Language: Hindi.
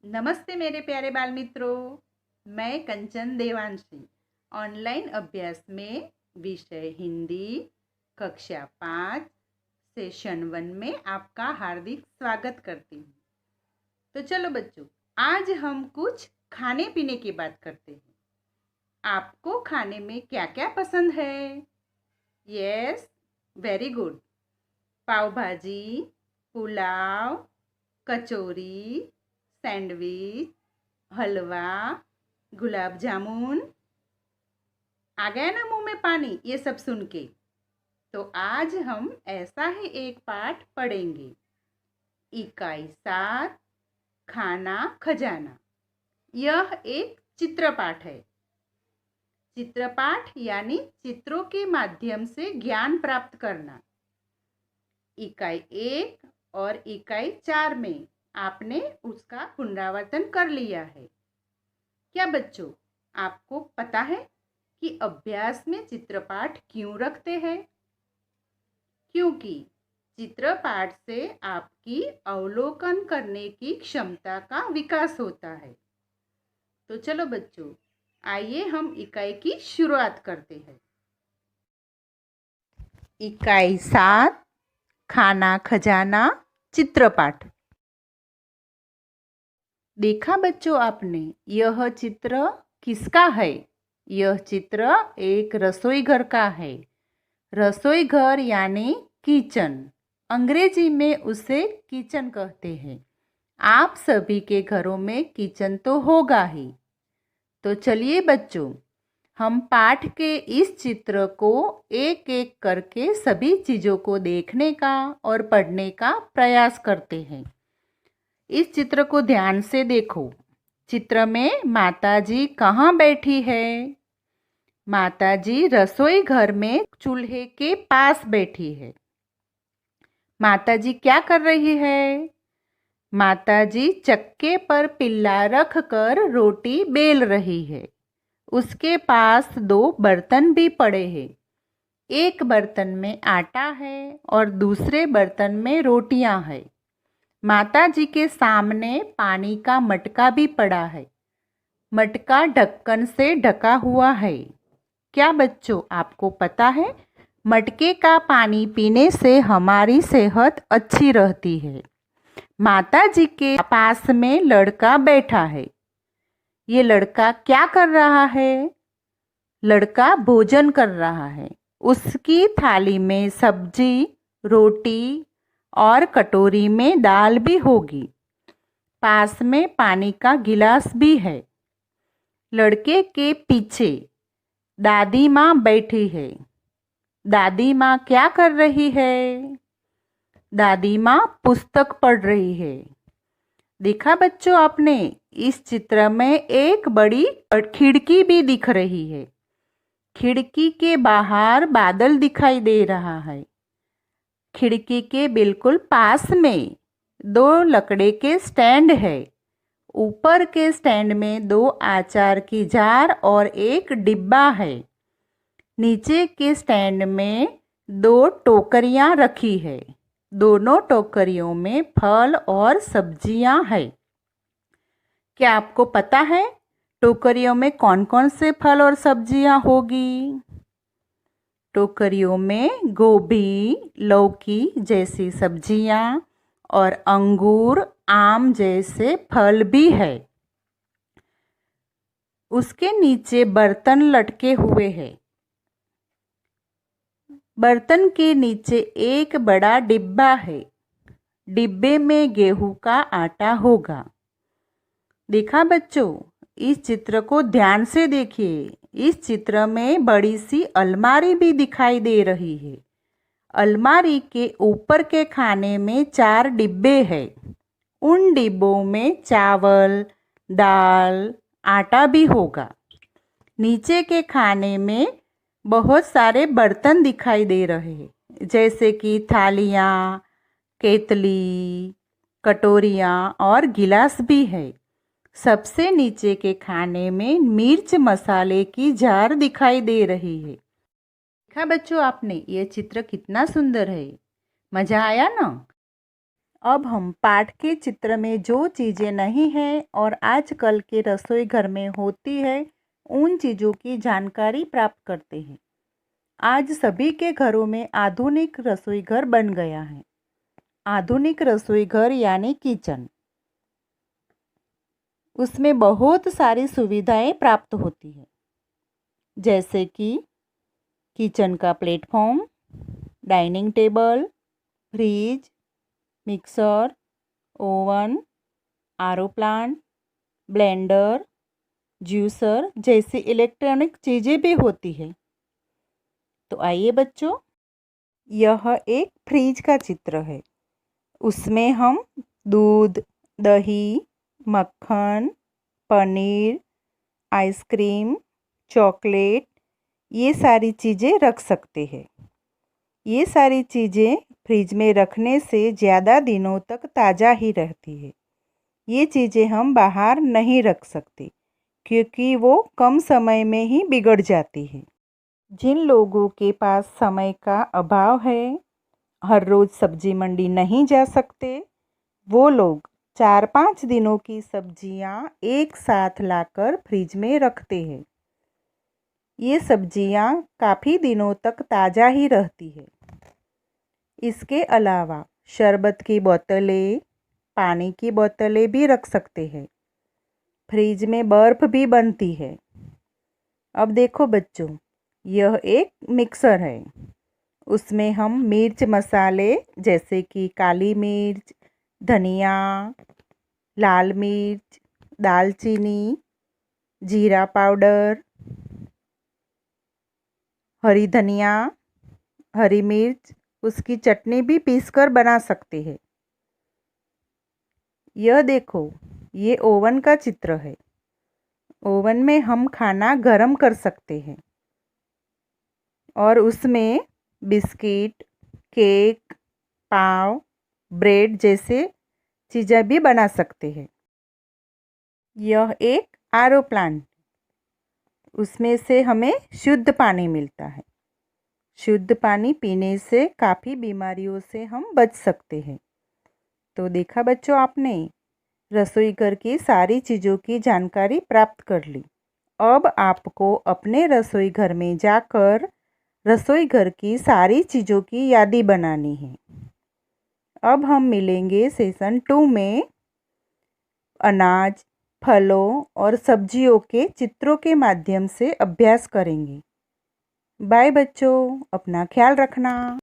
नमस्ते मेरे प्यारे बाल मित्रों। मैं कंचन देवांशी ऑनलाइन अभ्यास में विषय हिंदी कक्षा 5 सेशन 1 में आपका हार्दिक स्वागत करती हूँ। तो चलो बच्चों, आज हम कुछ खाने पीने की बात करते हैं। आपको खाने में क्या क्या पसंद है? Yes, very good. पाव भाजी, पुलाव, कचौरी, सैंडविच, हलवा, गुलाब जामुन। आ गया ना मुंह में पानी ये सब सुन के? तो आज हम ऐसा ही एक पाठ पढ़ेंगे। इकाई 7, खाना खजाना। यह एक चित्रपाठ है। चित्रपाठ यानी चित्रों के माध्यम से ज्ञान प्राप्त करना। इकाई 1 और इकाई 4 में आपने उसका पुनरावर्तन कर लिया है। क्या बच्चों, आपको पता है कि अभ्यास में चित्रपाठ क्यों रखते हैं? क्योंकि चित्रपाठ से आपकी अवलोकन करने की क्षमता का विकास होता है। तो चलो बच्चों, आइए हम इकाई की शुरुआत करते हैं। इकाई 7, खाना खजाना चित्रपाठ। देखा बच्चों आपने, यह चित्र किसका है? यह चित्र एक रसोई घर का है। रसोई घर यानी किचन। अंग्रेजी में उसे किचन कहते हैं। आप सभी के घरों में किचन तो होगा ही। तो चलिए बच्चों, हम पाठ के इस चित्र को एक एक करके सभी चीज़ों को देखने का और पढ़ने का प्रयास करते हैं। इस चित्र को ध्यान से देखो। चित्र में माताजी कहाँ बैठी है? माताजी रसोई घर में चूल्हे के पास बैठी है। माताजी क्या कर रही है? माताजी चक्के पर पिल्ला रख कर रोटी बेल रही है। उसके पास 2 बर्तन भी पड़े हैं। एक बर्तन में आटा है और दूसरे बर्तन में रोटियां हैं। माताजी के सामने पानी का मटका भी पड़ा है। मटका ढक्कन से ढका हुआ है। क्या बच्चों, आपको पता है मटके का पानी पीने से हमारी सेहत अच्छी रहती है। माताजी के पास में लड़का बैठा है। ये लड़का क्या कर रहा है? लड़का भोजन कर रहा है। उसकी थाली में सब्जी, रोटी और कटोरी में दाल भी होगी। पास में पानी का गिलास भी है। लड़के के पीछे दादी माँ बैठी है। दादी माँ क्या कर रही है? दादी माँ पुस्तक पढ़ रही है। देखा बच्चों आपने, इस चित्र में एक बड़ी खिड़की भी दिख रही है। खिड़की के बाहर बादल दिखाई दे रहा है। खिड़की के बिल्कुल पास में 2 लकड़े के स्टैंड है। ऊपर के स्टैंड में 2 आचार की जार और एक डिब्बा है। नीचे के स्टैंड में 2 टोकरियां रखी है। दोनों टोकरियों में फल और सब्जियां है। क्या आपको पता है टोकरियों में कौन कौन से फल और सब्जियां होगी? टोकरियों में गोभी, लौकी जैसी सब्जियां और अंगूर, आम जैसे फल भी है। उसके नीचे बर्तन लटके हुए हैं। बर्तन के नीचे एक बड़ा डिब्बा है। डिब्बे में गेहूं का आटा होगा। देखा बच्चों, इस चित्र को ध्यान से देखिए। इस चित्र में बड़ी सी अलमारी भी दिखाई दे रही है। अलमारी के ऊपर के खाने में 4 डिब्बे हैं। उन डिब्बों में चावल, दाल, आटा भी होगा। नीचे के खाने में बहुत सारे बर्तन दिखाई दे रहे हैं, जैसे कि थालियाँ, केतली, कटोरियाँ और गिलास भी है। सबसे नीचे के खाने में मिर्च मसाले की जार दिखाई दे रही है। देखा बच्चों आपने, ये चित्र कितना सुंदर है। मज़ा आया ना? अब हम पाठ के चित्र में जो चीज़ें नहीं हैं और आजकल के रसोई घर में होती है उन चीज़ों की जानकारी प्राप्त करते हैं। आज सभी के घरों में आधुनिक रसोई घर बन गया है। आधुनिक रसोई घर यानी किचन, उसमें बहुत सारी सुविधाएं प्राप्त होती है, जैसे कि किचन का platform, dining table, fridge, mixer, oven, RO plant, blender, juicer जैसी इलेक्ट्रॉनिक चीज़ें भी होती है। तो आइए बच्चों, यह एक फ्रिज का चित्र है। उसमें हम दूध, दही, मक्खन, पनीर, आइसक्रीम, चॉकलेट ये सारी चीज़ें रख सकते हैं। ये सारी चीज़ें फ्रिज में रखने से ज़्यादा दिनों तक ताज़ा ही रहती है। ये चीज़ें हम बाहर नहीं रख सकते क्योंकि वो कम समय में ही बिगड़ जाती है। जिन लोगों के पास समय का अभाव है, हर रोज़ सब्जी मंडी नहीं जा सकते, वो लोग 4-5 दिनों की सब्जियां एक साथ लाकर फ्रिज में रखते हैं। ये सब्जियां काफ़ी दिनों तक ताज़ा ही रहती है। इसके अलावा शरबत की बोतलें, पानी की बोतलें भी रख सकते हैं। फ्रिज में बर्फ़ भी बनती है। अब देखो बच्चों, यह एक मिक्सर है। उसमें हम मिर्च मसाले जैसे कि काली मिर्च, धनिया, लाल मिर्च, दालचीनी, जीरा पाउडर, हरी धनिया, हरी मिर्च, उसकी चटनी भी पीसकर बना सकते हैं। यह देखो, ये ओवन का चित्र है। ओवन में हम खाना गरम कर सकते हैं और उसमें बिस्किट, केक, पाव, ब्रेड जैसे चीज़ें भी बना सकते हैं। यह एक आरओ प्लांट, उसमें से हमें शुद्ध पानी मिलता है। शुद्ध पानी पीने से काफ़ी बीमारियों से हम बच सकते हैं। तो देखा बच्चों, आपने रसोई घर की सारी चीज़ों की जानकारी प्राप्त कर ली। अब आपको अपने रसोई घर में जाकर रसोई घर की सारी चीज़ों की यादी बनानी है। अब हम मिलेंगे सेशन 2 में अनाज, फलों और सब्जियों के चित्रों के माध्यम से अभ्यास करेंगे। बाय बच्चों, अपना ख्याल रखना।